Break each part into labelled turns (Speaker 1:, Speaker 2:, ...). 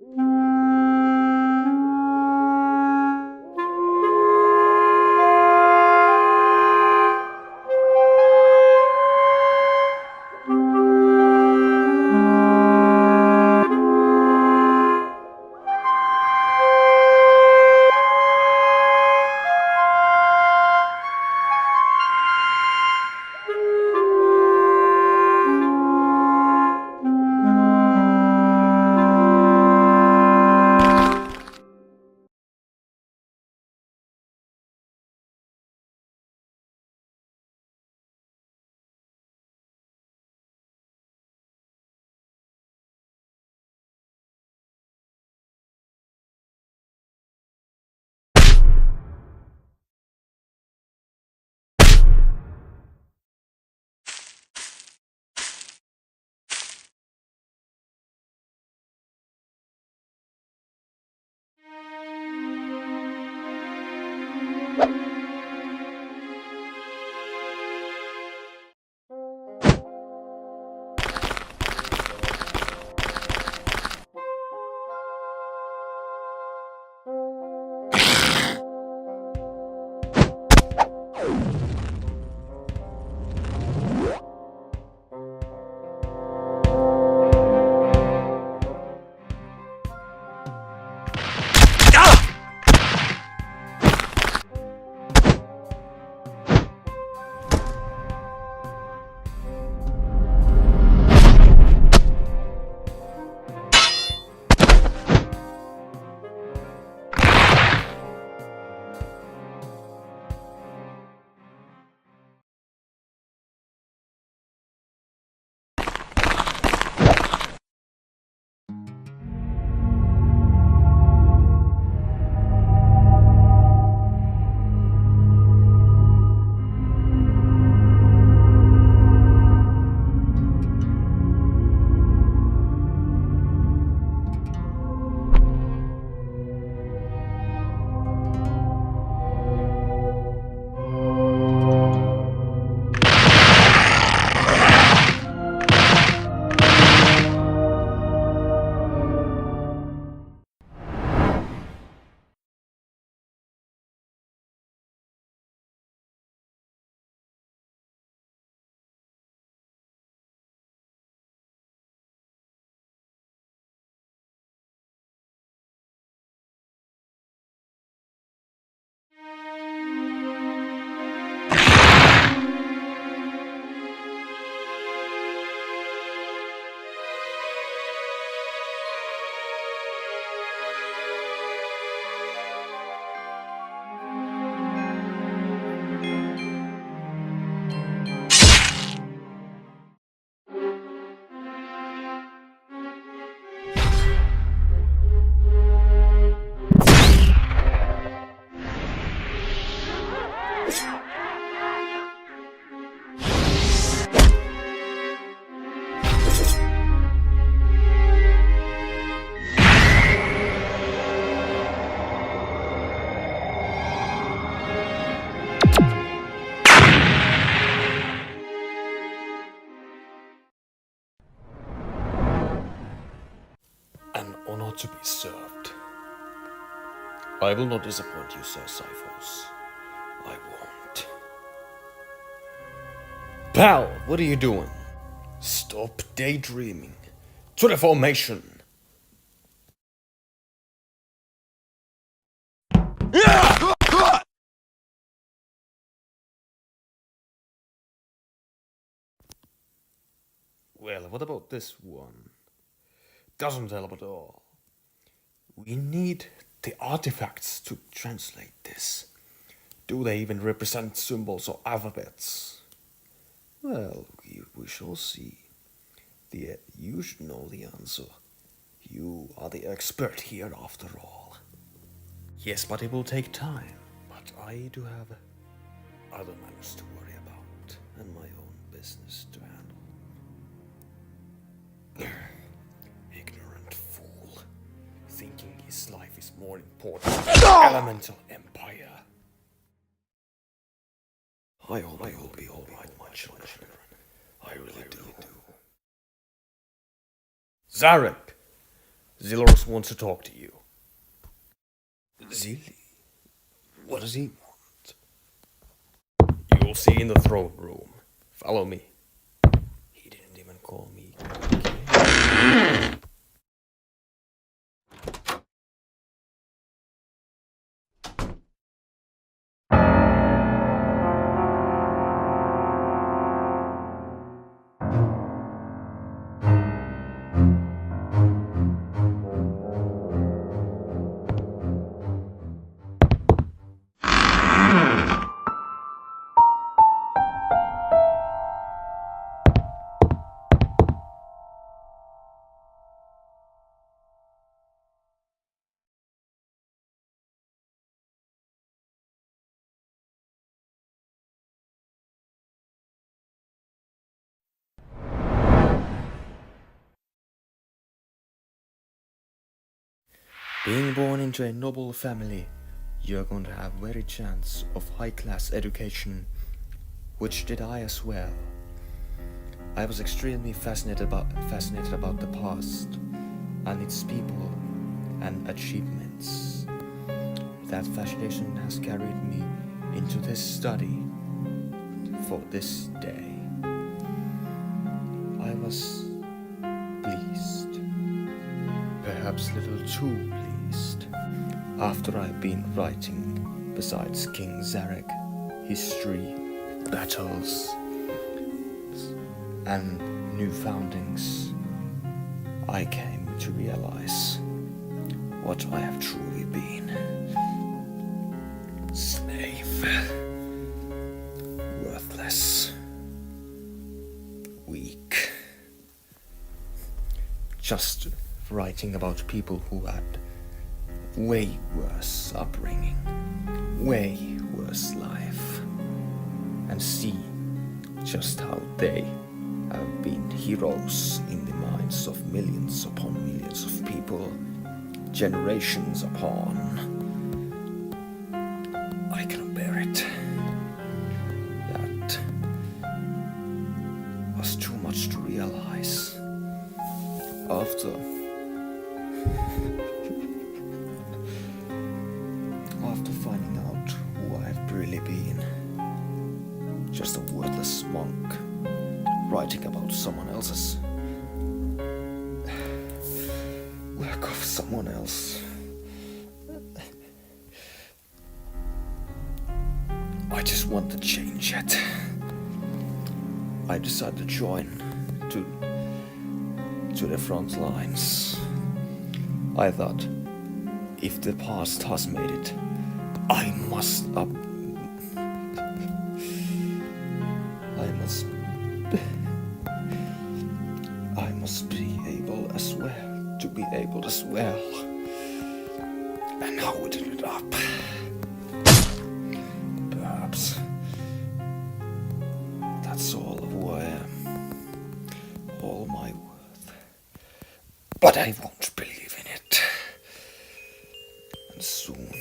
Speaker 1: An honor to be served. I will not disappoint you, Sir Cyphos. I won't. Pal, what are you doing? Stop daydreaming. To the formation! Well, what about this one? Doesn't help at all. We need the artifacts to translate this. Do they even represent symbols or alphabets? Well, we shall see. You should know the answer. You are the expert here after all. Yes, but it will take time. But I do have other matters to worry about and my own business to handle. Ignorant fool, thinking his life is more important than the elemental empire. I hope you'll be alright, my children. I really do. Zarek, Zilros wants to talk to you. Zilly? What does he want? You'll see in the throne room. Follow me. He didn't even call me. Being born into a noble family, you're going to have very chance of high-class education, which did I as well. I was extremely fascinated about the past and its people and achievements. That fascination has carried me into this study for this day. I was pleased, perhaps a little too pleased, after I've been writing, besides King Zarek, history, battles, and new foundings. I came to realize what I have truly been. Slave. Worthless. Weak. Just writing about people who had way worse upbringing, way worse life, and see just how they have been heroes in the minds of millions upon millions of people, generations upon. I cannot bear it. That was too much to realize. After finding out who I've really been, just a worthless monk writing about someone else's work of someone else. I just want to change it. I decided to join to the front lines. I thought, if the past has made it, I must be able as well to be able as well. And how we did it up. Perhaps that's all of who I am. All my worth. But I won't believe in it. And soon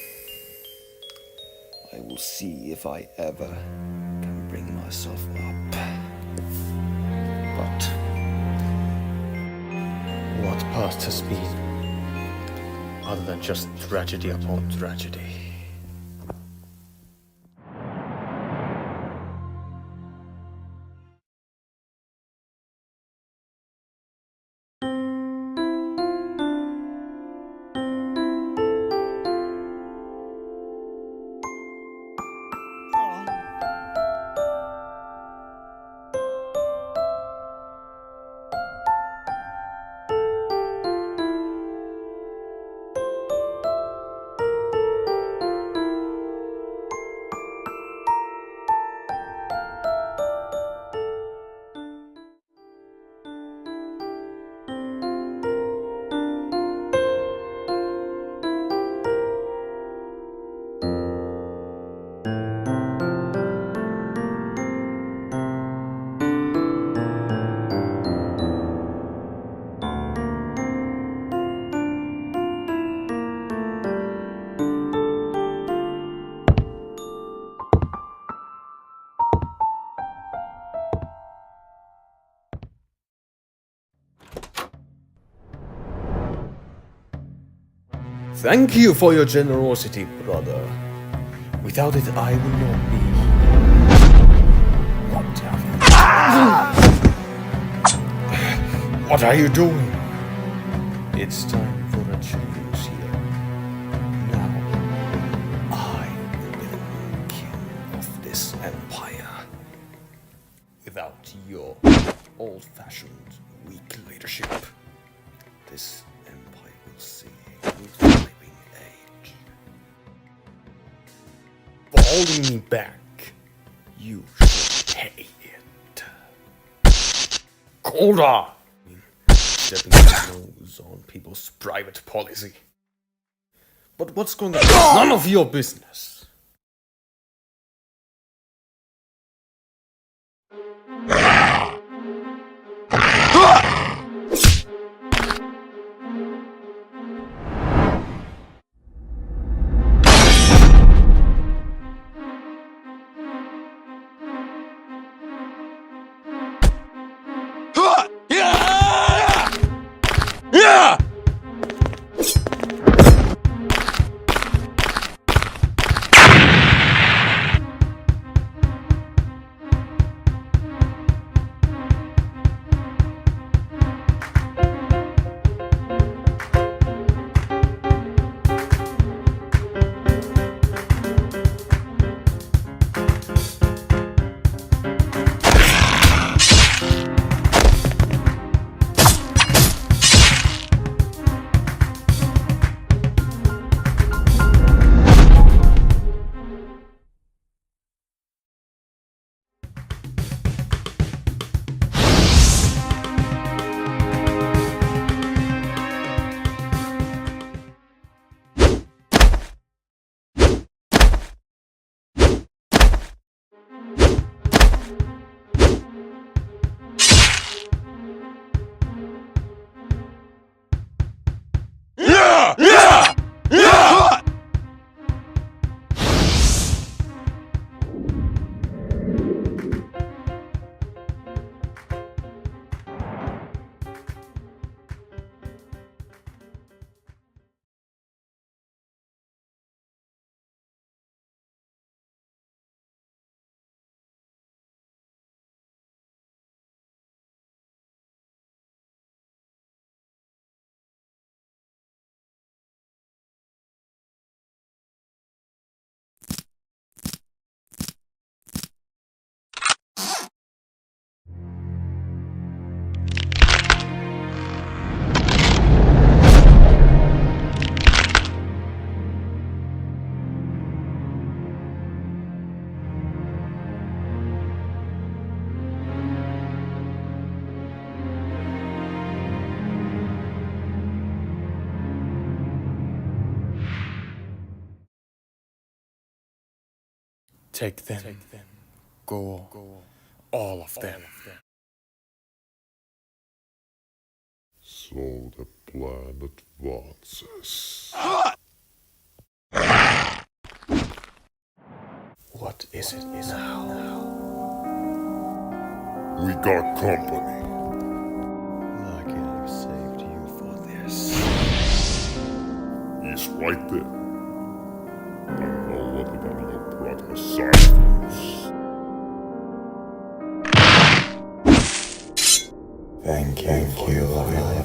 Speaker 1: I will see if I ever can bring myself up. But what past has been, other than just tragedy upon tragedy? Thank you for your generosity, brother. Without it, I would not be. What have you? What are you doing? It's time for a change here. Now, I will be the king of this empire. Without your old-fashioned, weak leadership, this empire will see a thriving age. For holding me back, you should pay it. Colda! Stepping your nose on people's private policy. But what's going on? None of your business.
Speaker 2: Take them. Go. All of them.
Speaker 3: So the plan advances.
Speaker 1: What is it now?
Speaker 3: We got company.
Speaker 1: Lucky I saved you for this.
Speaker 3: He's right there. I know what about your brother's silence.
Speaker 2: Thank you,
Speaker 1: Rose.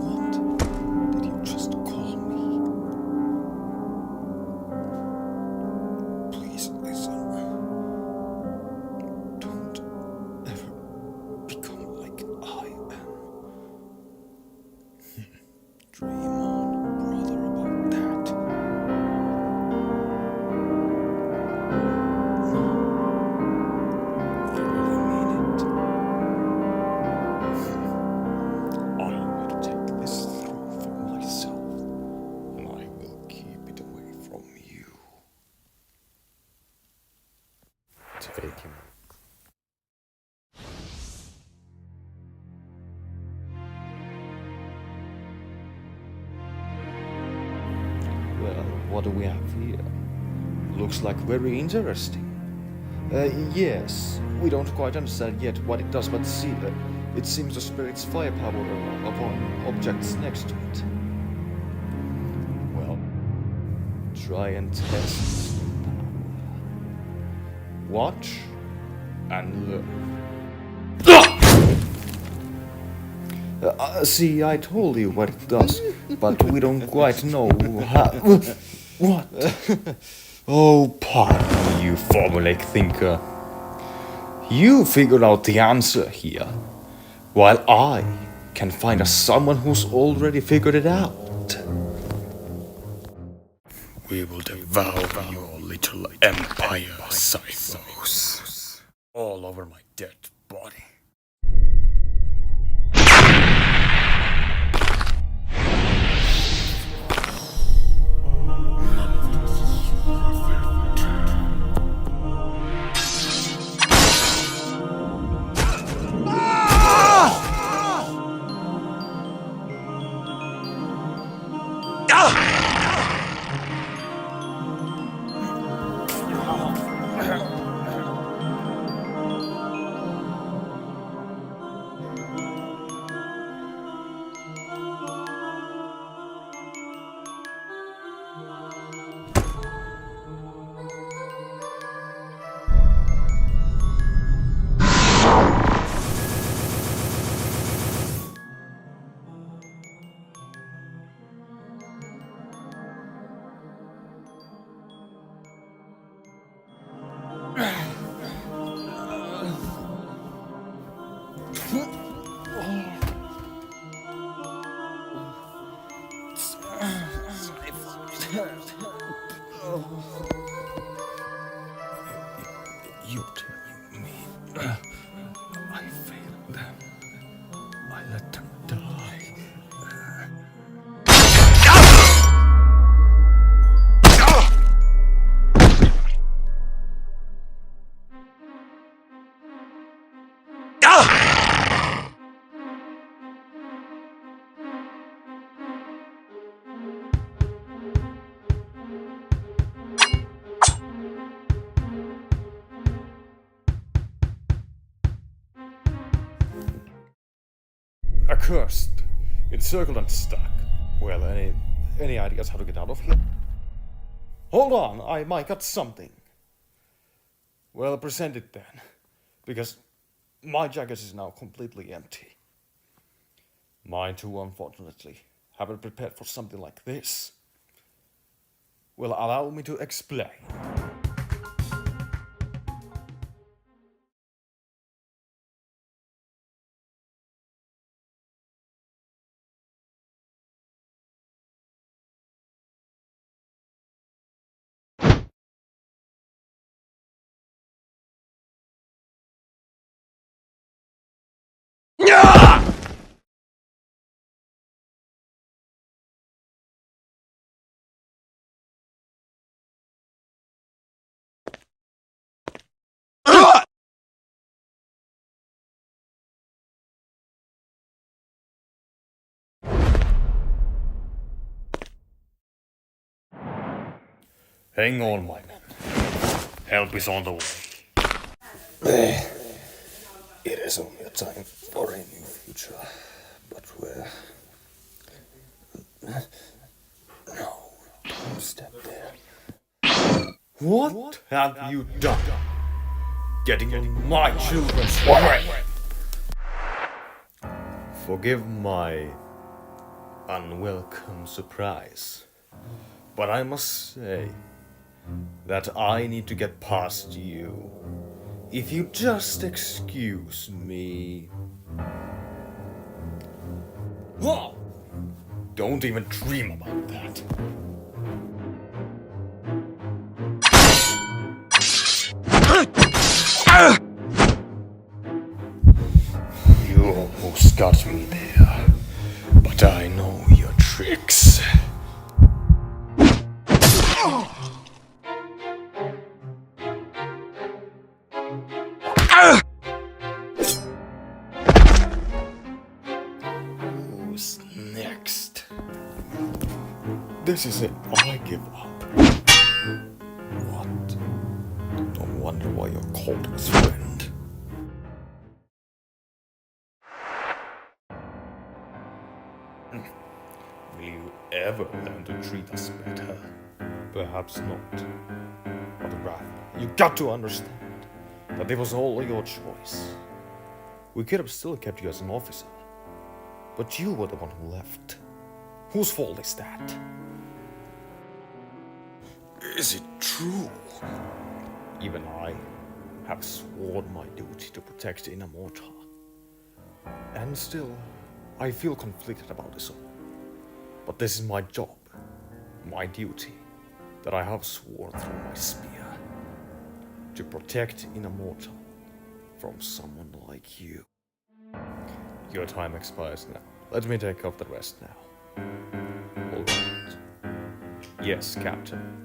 Speaker 1: What did you just call me? Please listen. Do what do we have here? Looks like very interesting. Yes, we don't quite understand yet what it does, but see, it seems to spread its firepower upon objects next to it. Well, try and test its power. Watch and learn. See, I told you what it does, but we don't quite know how. What? Oh, pardon me, you formulaic thinker. You figured out the answer here, while I can find us someone who's already figured it out.
Speaker 2: We will devour your little empire, Scythos. All over my dead body. You tell me I failed them. I let them die.
Speaker 1: Accursed, encircled and stuck. Well, any ideas how to get out of here? Hold on, I might got something. Well, present it then, because my jacket is now completely empty. Mine too, unfortunately. Haven't prepared for something like this. Well, allow me to explain. Hang on, my man. Help is on the way.
Speaker 2: It is only a time for a new future. But where? No, don't step there.
Speaker 1: What have you done? Getting in my children's way! Forgive my unwelcome surprise, but I must say that I need to get past you. If you just excuse me. Whoa! Don't even dream about that.
Speaker 2: You almost got me there, but I know your tricks. Who's next?
Speaker 1: This is it. I give up. you are your coldest friend. Will you ever learn to treat us better? Perhaps not. But rather, you got to understand that it was all your choice. We could have still kept you as an officer, but you were the one who left. Whose fault is that?
Speaker 2: Is it true?
Speaker 1: Even I have sworn my duty to protect Inamorta. And still, I feel conflicted about this all. But this is my job, my duty, that I have sworn through my spear. To protect Inamorta from someone like you. Your time expires now. Let me take off the rest now. All right. Yes, Captain.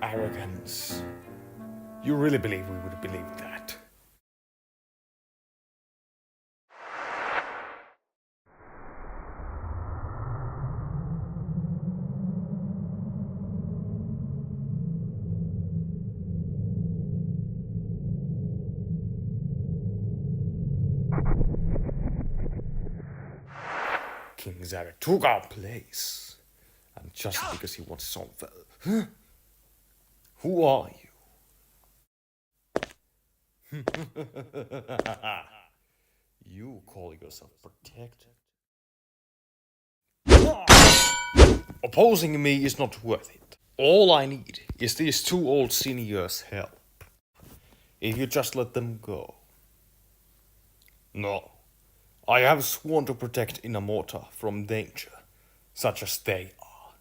Speaker 1: Arrogance. You really believe we would believe that? King Zarek took our place. And just because he wants something. Huh? Who are you? You call yourself protected. Opposing me is not worth it. All I need is these two old seniors' help. If you just let them go. No. I have sworn to protect Inamorta from danger, such as they are.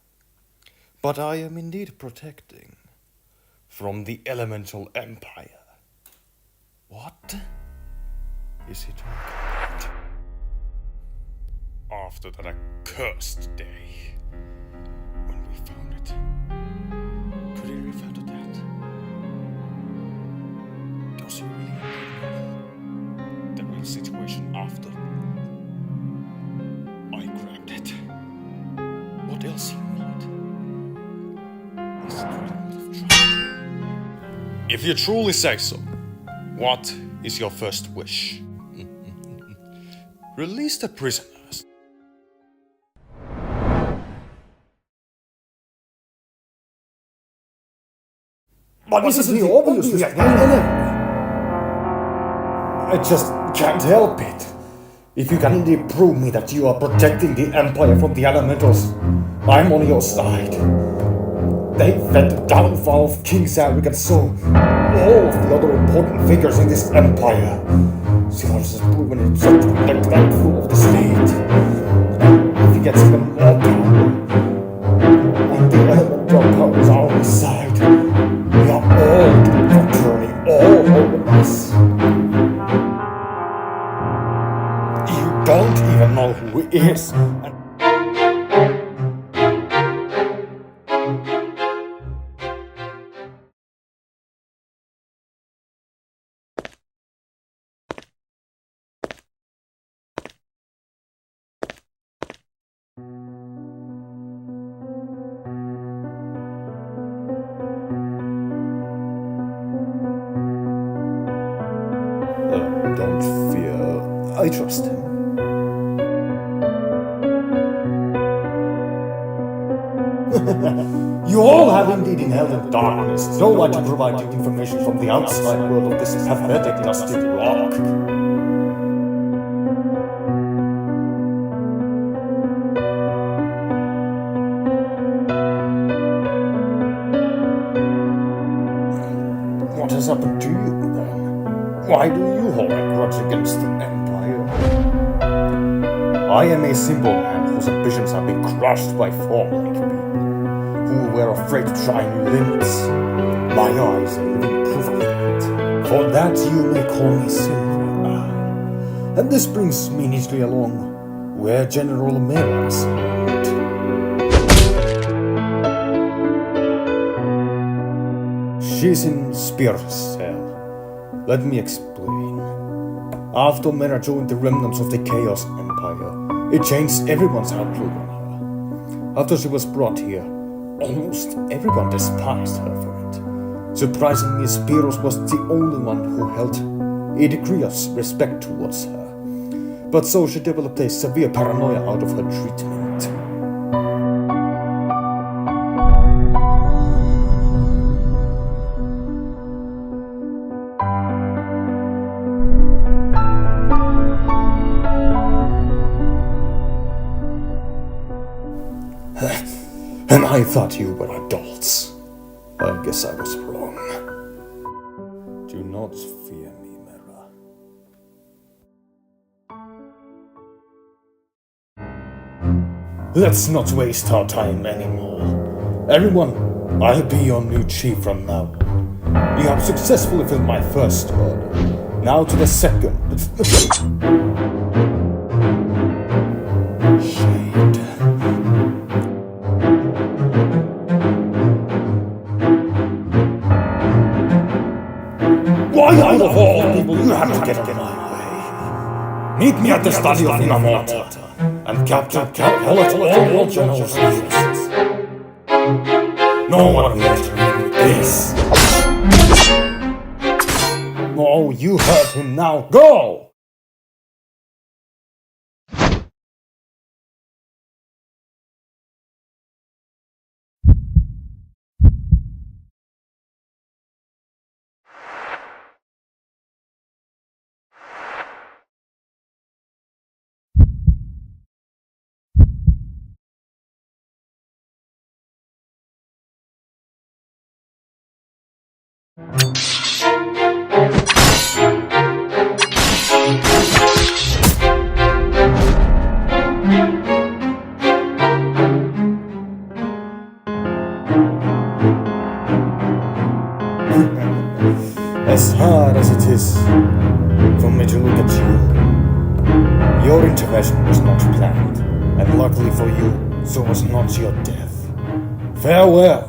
Speaker 1: But I am indeed protecting from the elemental empire. What is he talking about? After that accursed day, when we found it, could he refer to that? Does he really know the real situation after I grabbed it? What else he might? Is it really worth trying? If you truly say so, what is your first wish? Release the prisoners.
Speaker 4: But isn't he obviously an enemy? I just can't help it. If you can indeed prove me that you are protecting the Empire from the elementals, I'm on your side. They fed the downfall of King Zarek and so all of the other important figures in this empire. Silas has proven himself to be the rightful of the state. If he gets even more power, and the elemental power is on his side, we are all doomed for turning all over us. You don't even know who he is. Don't fear, I trust him. You all have indeed been held in darkness. No one to provide you information from the outside world of this pathetic dusty rock. What has happened to you then? Why do you hold a grudge against the Empire? I am a simple man whose ambitions have been crushed by form-like people who were afraid to try new limits. My eyes are living proof of that. For that you may call me Silver Eye. And this brings me neatly along where General Mera's at. She's in Spear's cell. Let me explain. After Mera joined the remnants of the Chaos Empire, it changed everyone's outlook on her. After she was brought here, almost everyone despised her for it. Surprisingly, Spiros was the only one who held a degree of respect towards her. But so she developed a severe paranoia out of her treatment. And I thought you were adults. I guess I was wrong. Do not fear me, Mera. Let's not waste our time anymore. Everyone, I'll be your new chief from now on. You have successfully filled my first order. Now to the second. Shade. Why out of all people you have to get out of my way? Meet me at the study of Inamorta and capture all world generals. No one will enter this. Oh, you heard him now. Go! As hard as it is for me to look at you, your intervention was not planned, and luckily for you, so was not your death. Farewell!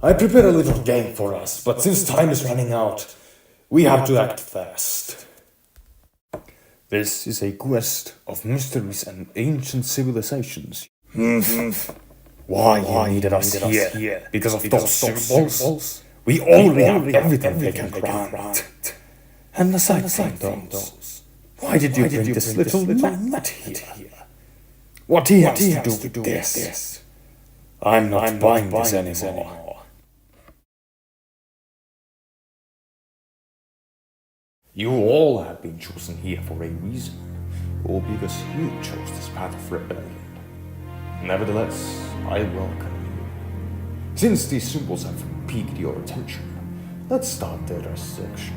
Speaker 4: I prepared a little game for us, but since time is running out, we have to act fast. This is a quest of mysteries and ancient civilizations. Why you needed us here? Because of those symbols? We already have everything they can grant. And aside from those, why did you bring this little man here? What he has to do with this? I'm not buying this anymore. You all have been chosen here for a reason, or because you chose this path of rebellion. Nevertheless, I welcome you. Since these symbols have piqued your attention, let's start their dissection.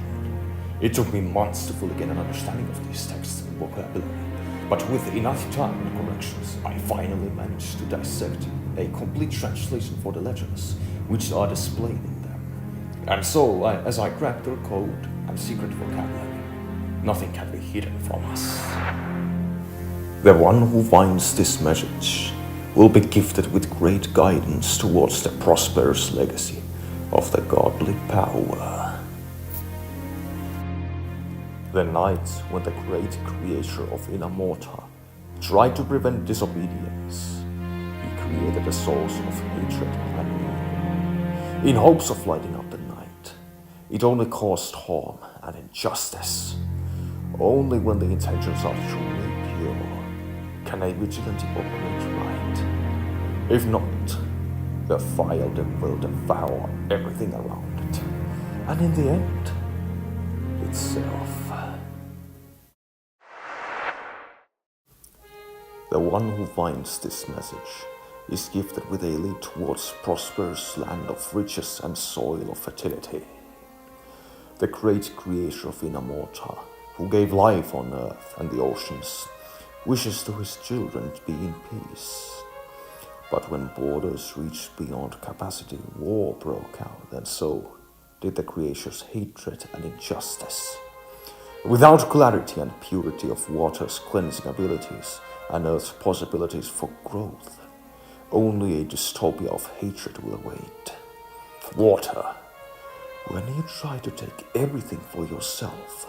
Speaker 4: It took me months to fully get an understanding of these texts and vocabulary, but with enough time and corrections, I finally managed to dissect a complete translation for the legends, which are displayed in them. And so, as I cracked their code and secret vocabulary, nothing can be hidden from us. The one who finds this message will be gifted with great guidance towards the prosperous legacy of the godly power. The night when the great creator of Inamorta tried to prevent disobedience, he created a source of hatred and evil. In hopes of lighting up the night, it only caused harm and injustice. Only when the intentions are truly pure can a vigilante operate right. If not, the fire will devour everything around it, and in the end, itself. The one who finds this message is gifted with a lead towards prosperous land of riches and soil of fertility. The great creator of Inamorta, who gave life on earth and the oceans, wishes to his children to be in peace. But when borders reached beyond capacity, war broke out, and so did the creator's hatred and injustice. Without clarity and purity of water's cleansing abilities and earth's possibilities for growth, only a dystopia of hatred will await. Water,
Speaker 1: When you try to take everything for yourself,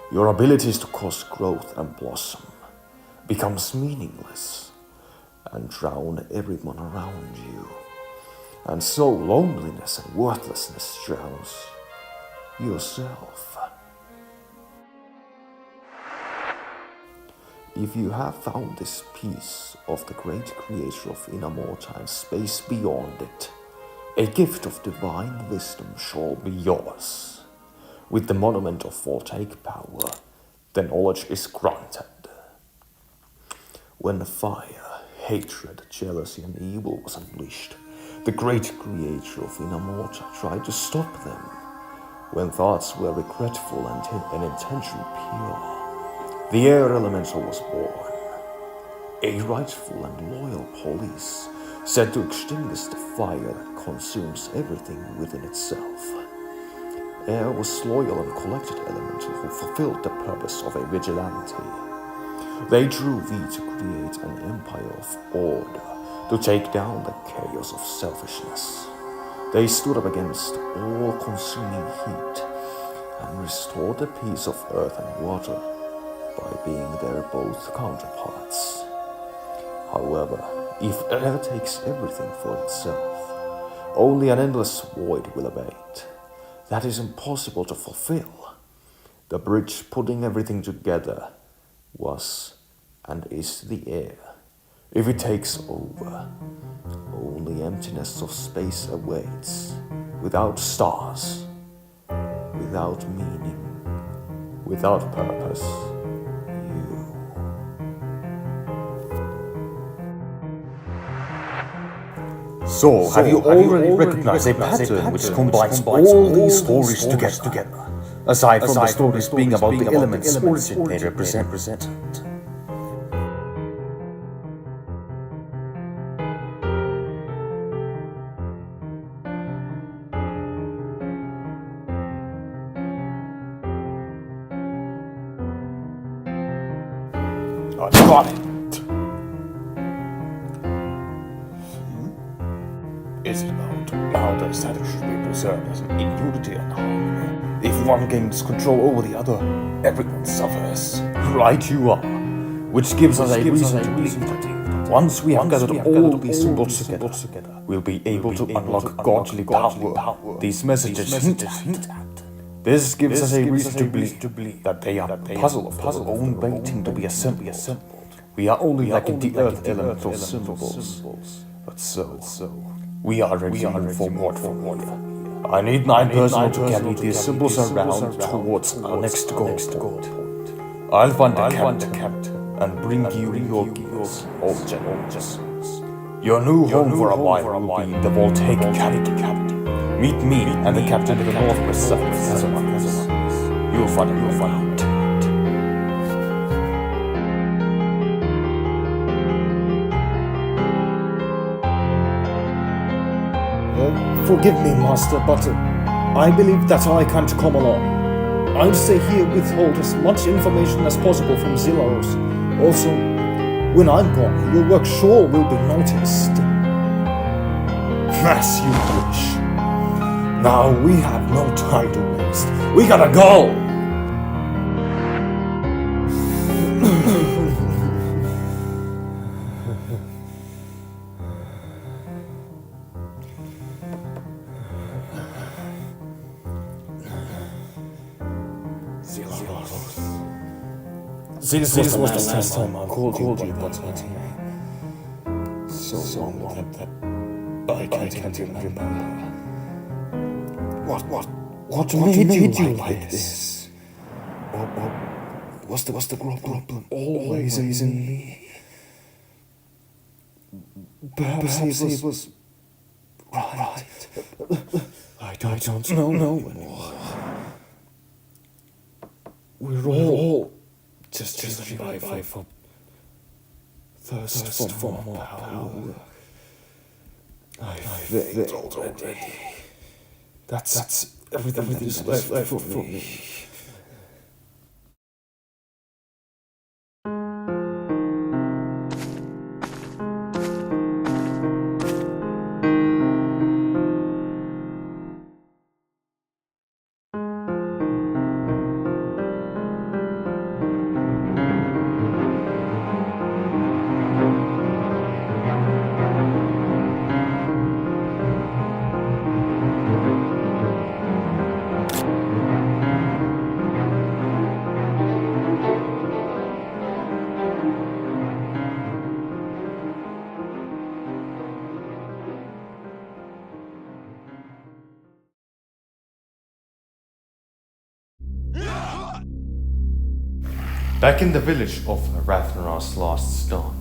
Speaker 1: your abilities to cause growth and blossom becomes meaningless and drown everyone around you. And so loneliness and worthlessness drowns yourself. If you have found this piece of the great creator of Inamorta and space beyond it, a gift of divine wisdom shall be yours. With the monument of voltaic power, the knowledge is granted. When fire, hatred, jealousy, and evil was unleashed, the great creator of Inamorta tried to stop them. When thoughts were regretful and intention pure, the air elemental was born. A rightful and loyal police set to extinguish the fire that consumes everything within itself. Air was loyal and collected elemental who fulfilled the purpose of a vigilante. They drew V to create an empire of order, to take down the chaos of selfishness. They stood up against all-consuming heat and restored the peace of earth and water by being their both counterparts. However, if air takes everything for itself, only an endless void will abate. That is impossible to fulfill. The bridge putting everything together was and is the air. If it takes over, only emptiness of space awaits, without stars, without meaning, without purpose.
Speaker 4: So, have you already recognized a pattern which combines all these stories together? Aside from the stories being about the elements origin they represent.
Speaker 1: I got it. Is it about how the status should be preserved in unity and harmony? If one gains control over the other, everyone suffers.
Speaker 4: Right you are. Which gives us a reason to believe that once we have gathered all these symbols together, we'll be able to unlock godly power these messages hint at. This gives us a reason to believe that they are a puzzle of our own waiting to be assembled. We are only lacking the earth elemental symbols. But so, we are ready to move forward from here. I need 9 personnel to carry these symbols around towards our next goal. I'll find the captain and bring you your gears, all generals. Your new home for a while will be the voltaic captain. Meet me and the captain of the Northwest Casamance. You'll find out.
Speaker 5: Forgive me, Master, but I believe that I can't come along. I'll stay here, withhold as much information as possible from Zillaros. Also, when I'm gone, your work sure will be noticed.
Speaker 4: As you wish. Now we have no time to waste. We gotta go! This was the last time I called you, but so long that I can't even remember. What made you like this? Or was the problem always in me? Perhaps he was right. I don't know anymore. We're all just driven for thirst for more power. I failed already. That's everything that is left for me.
Speaker 1: Back in the village of Rathnar's last start,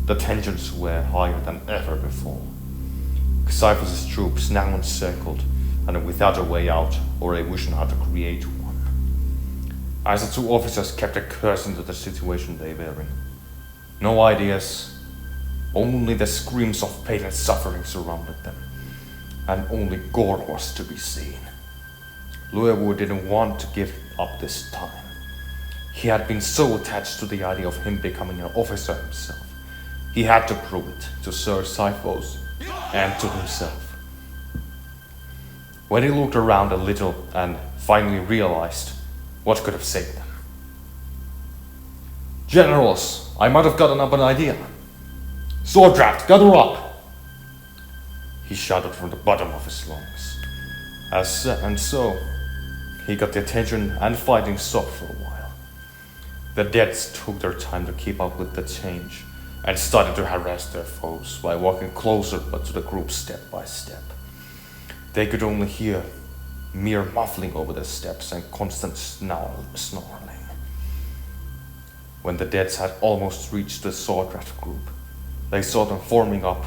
Speaker 1: the tensions were higher than ever before. Xyphos' troops now encircled and without a way out or a vision how to create one. As the two officers kept a curse into the situation they were in. No ideas, only the screams of pain and suffering surrounded them, and only gore was to be seen. Luewu didn't want to give up this time. He had been so attached to the idea of him becoming an officer himself. He had to prove it to Sir Xyphos and to himself. When he looked around a little and finally realized what could have saved them. Generals, I might have gotten up an idea. Sword draft, gather up! He shouted from the bottom of his lungs. And so, he got the attention and fighting stopped for a while. The Deads took their time to keep up with the change and started to harass their foes by walking closer but to the group step by step. They could only hear mere muffling over the steps and constant snarling. When the Deads had almost reached the Swordrat group, they saw them forming up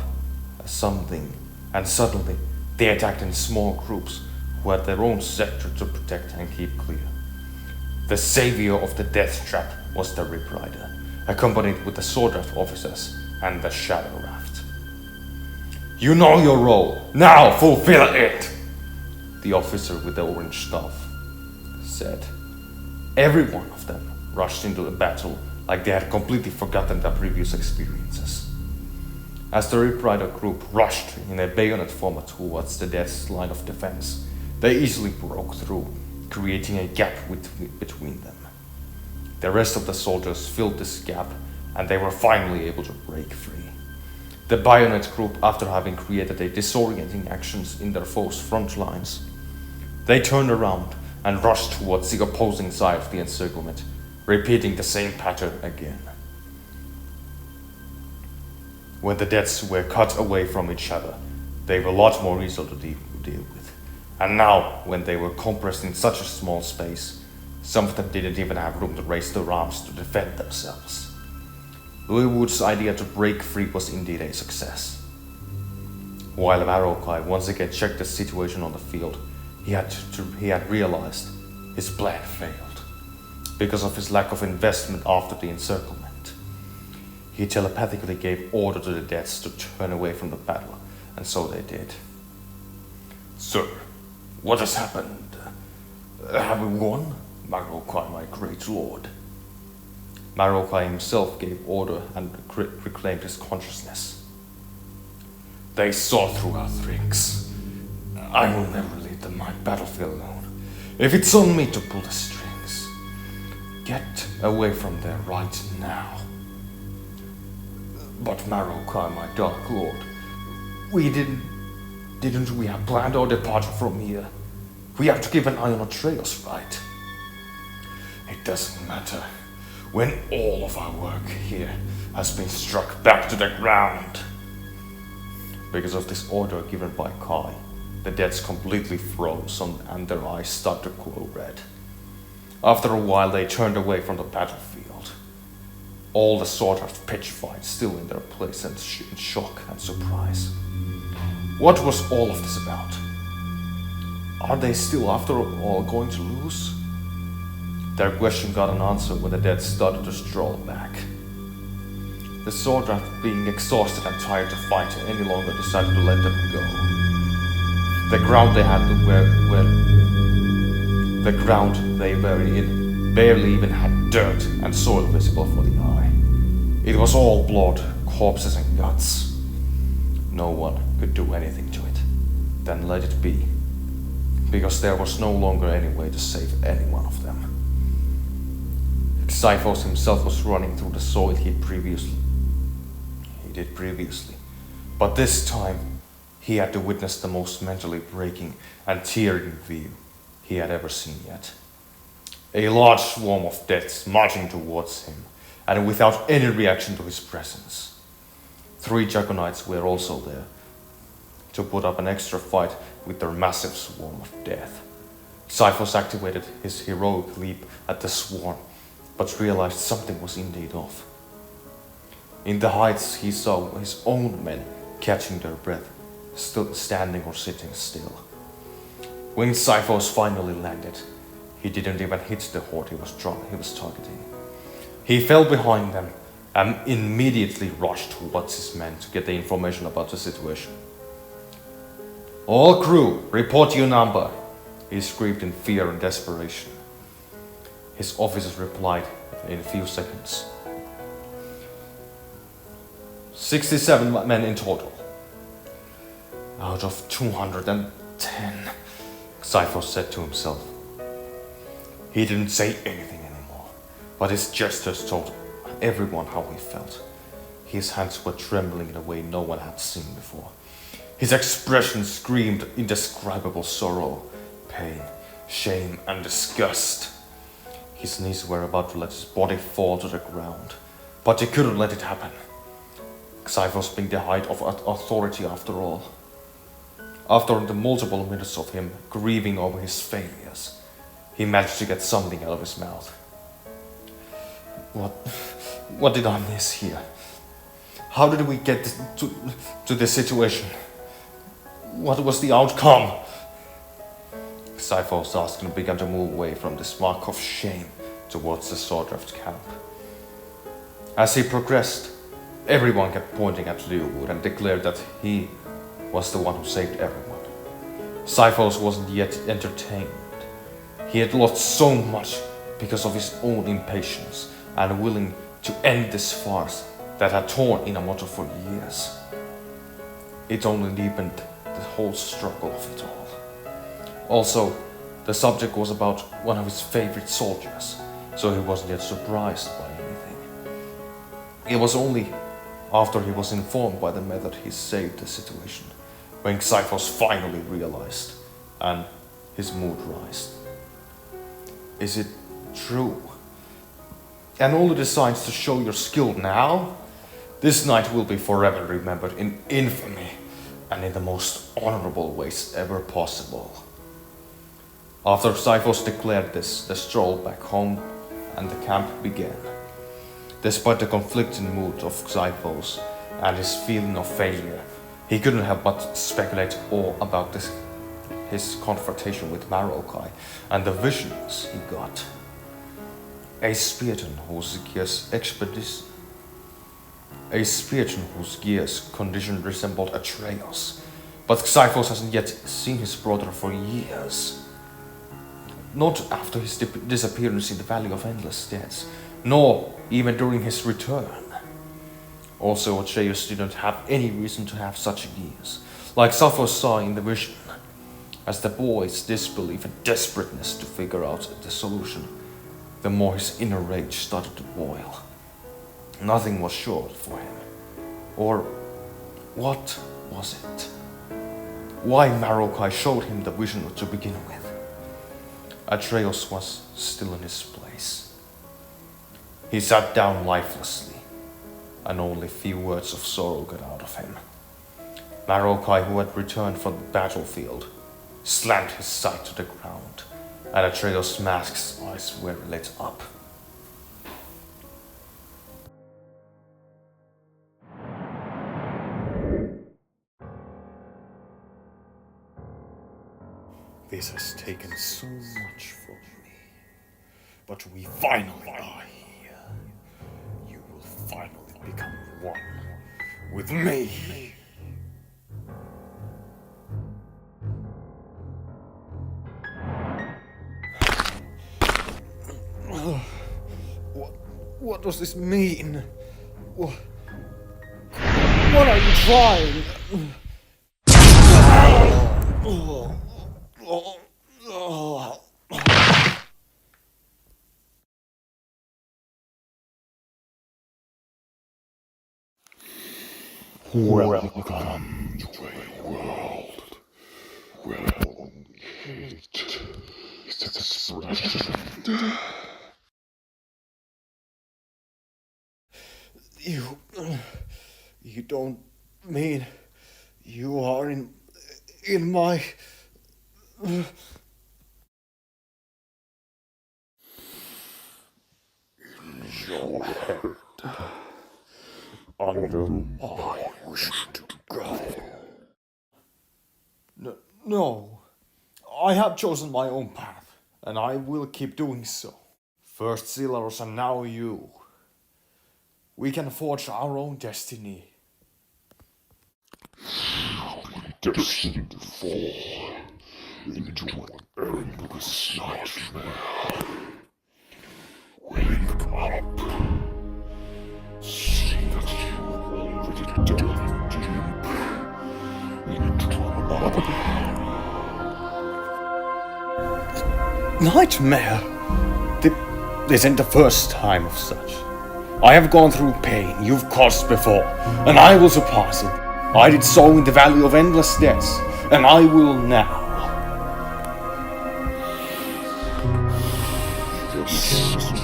Speaker 1: as something, and suddenly they attacked in small groups who had their own sector to protect and keep clear. The savior of the death trap was the Rip Rider, accompanied with the Swordrat officers and the Shadow Raft. You know your role, now fulfill it! The officer with the orange staff said. Every one of them rushed into the battle like they had completely forgotten their previous experiences. As the Rip Rider group rushed in a bayonet format towards the Death's line of defense, they easily broke through, creating a gap between them. The rest of the soldiers filled this gap, and they were finally able to break free. The bayonet group, after having created a disorienting actions in their foes' front lines, they turned around and rushed towards the opposing side of the encirclement, repeating the same pattern again. When the Deads were cut away from each other, they were a lot more easy to deal with. And now, when they were compressed in such a small space, some of them didn't even have room to raise their arms to defend themselves. Louis Wood's idea to break free was indeed a success. While Marokai once again checked the situation on the field, he had realized his plan failed because of his lack of investment after the encirclement. He telepathically gave order to the Deaths to turn away from the battle, and so they did. Sir, what has happened? Have we won? Marokai, my great lord. Marokai himself gave order and reclaimed his consciousness. They saw through our tricks. I will never leave them my battlefield alone. If it's on me to pull the strings, get away from there right now. But Marokai, my dark lord, didn't we have planned our departure from here? We have to keep an eye on Atreus, right? It doesn't matter when all of our work here has been struck back to the ground. Because of this order given by Kai, the Deads completely froze and their eyes started to glow red. After a while, they turned away from the battlefield. All the sort of pitch fights still in their place and in shock and surprise. What was all of this about? Are they still after all going to lose? Their question got an answer when the Dead started to stroll back. The Swordrat, being exhausted and tired to fight any longer, decided to let them go. The ground they were in barely even had dirt and soil visible for the eye. It was all blood, corpses and guts. No one could do anything to it. Then let it be, because there was no longer any way to save any one of them. Xyphos himself was running through the soil he did previously, but this time he had to witness the most mentally breaking and tearing view he had ever seen yet. A large swarm of deaths marching towards him, and without any reaction to his presence. 3 Jagonites were also there, to put up an extra fight with their massive swarm of death. Xyphos activated his heroic leap at the swarm, but realized something was indeed off. In the heights, he saw his own men catching their breath, still standing or sitting still. When Xyphos finally landed, he didn't even hit the horde he was targeting. He fell behind them and immediately rushed towards his men to get the information about the situation. "All crew, report your number," he screamed in fear and desperation. His officers replied in a few seconds. 67 men in total. Out of 210, Xyphos said to himself. He didn't say anything anymore, but his gestures told everyone how he felt. His hands were trembling in a way no one had seen before. His expression screamed indescribable sorrow, pain, shame, and disgust. His knees were about to let his body fall to the ground, but he couldn't let it happen. Xyphos being the height of authority after all. After the multiple minutes of him grieving over his failures, he managed to get something out of his mouth. What did I miss here? How did we get to this situation? What was the outcome? Xyphos asked and began to move away from this mark of shame towards the Swordcraft camp. As he progressed, everyone kept pointing at Liuwood and declared that he was the one who saved everyone. Xyphos wasn't yet entertained. He had lost so much because of his own impatience and willing to end this farce that had torn Inamorta for years. It only deepened the whole struggle of it all. Also, the subject was about one of his favorite soldiers, so he wasn't yet surprised by anything. It was only after he was informed by the method he saved the situation, when Xyphos finally realized, and his mood rised. Is it true? And all the designs to show your skill now? This night will be forever remembered in infamy and in the most honorable ways ever possible. After Xyphos declared this, the stroll back home and the camp began. Despite the conflicting mood of Xyphos and his feeling of failure, he couldn't help but speculate all about his confrontation with Marocai and the visions he got. A Spartan whose gears condition resembled Atreus, but Xyphos hasn't yet seen his brother for years. Not after his disappearance in the Valley of Endless Deaths, nor even during his return. Also, Atreus didn't have any reason to have such gears, like Xyphos saw in the vision. As the boy's disbelief and desperateness to figure out the solution, the more his inner rage started to boil. Nothing was sure for him. Or what was it? Why Marocai showed him the vision to begin with? Atreus was still in his place. He sat down lifelessly, and only few words of sorrow got out of him. Marocai, who had returned from the battlefield, slammed his sight to the ground, and Atreus' mask's eyes were lit up.
Speaker 4: This has taken so much from me, but we finally are here. You will finally become one with me. What does this mean? What are you trying?
Speaker 3: Welcome to a world where hate is expression.
Speaker 4: You don't mean you are in my...
Speaker 3: In your head under my wish to go.
Speaker 5: No. I have chosen my own path, and I will keep doing so. First Zillows and now you. We can forge our own destiny.
Speaker 3: Destined to fall into an endless nightmare. Wake up. See that you have already delved deep into another
Speaker 1: Nightmare? This isn't the first time of such. I have gone through pain you've caused before, and I will surpass it. I did so in the valley of endless deaths, and I will now.
Speaker 3: This isn't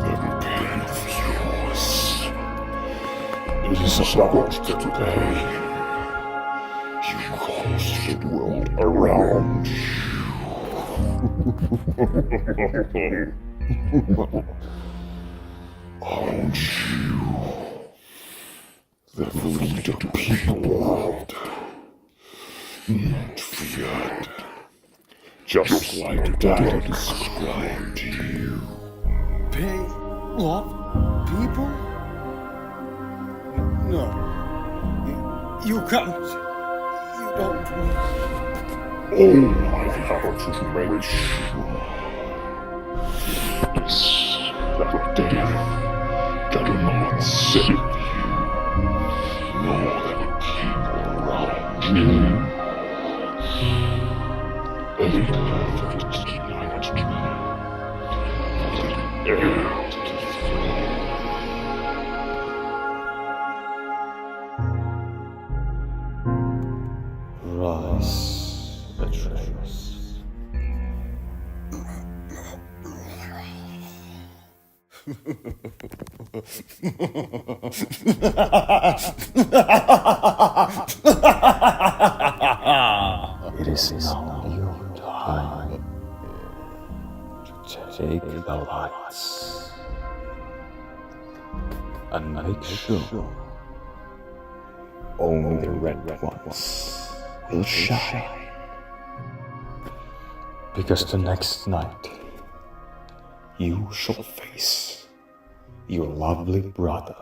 Speaker 3: the pain of yours. It is about the pain you caused the world around you. Aren't you the freedom people loved and feared? Just like Dad described you.
Speaker 5: Pay love people? No. You can't. You don't.
Speaker 3: All I have to make sure is that death cannot save you, nor the people around you. A perfect nightmare for the air to
Speaker 4: Rise, Atreus. It is now your time to take the lights and make sure only the red ones will shine. Because the next night you shall face your lovely brother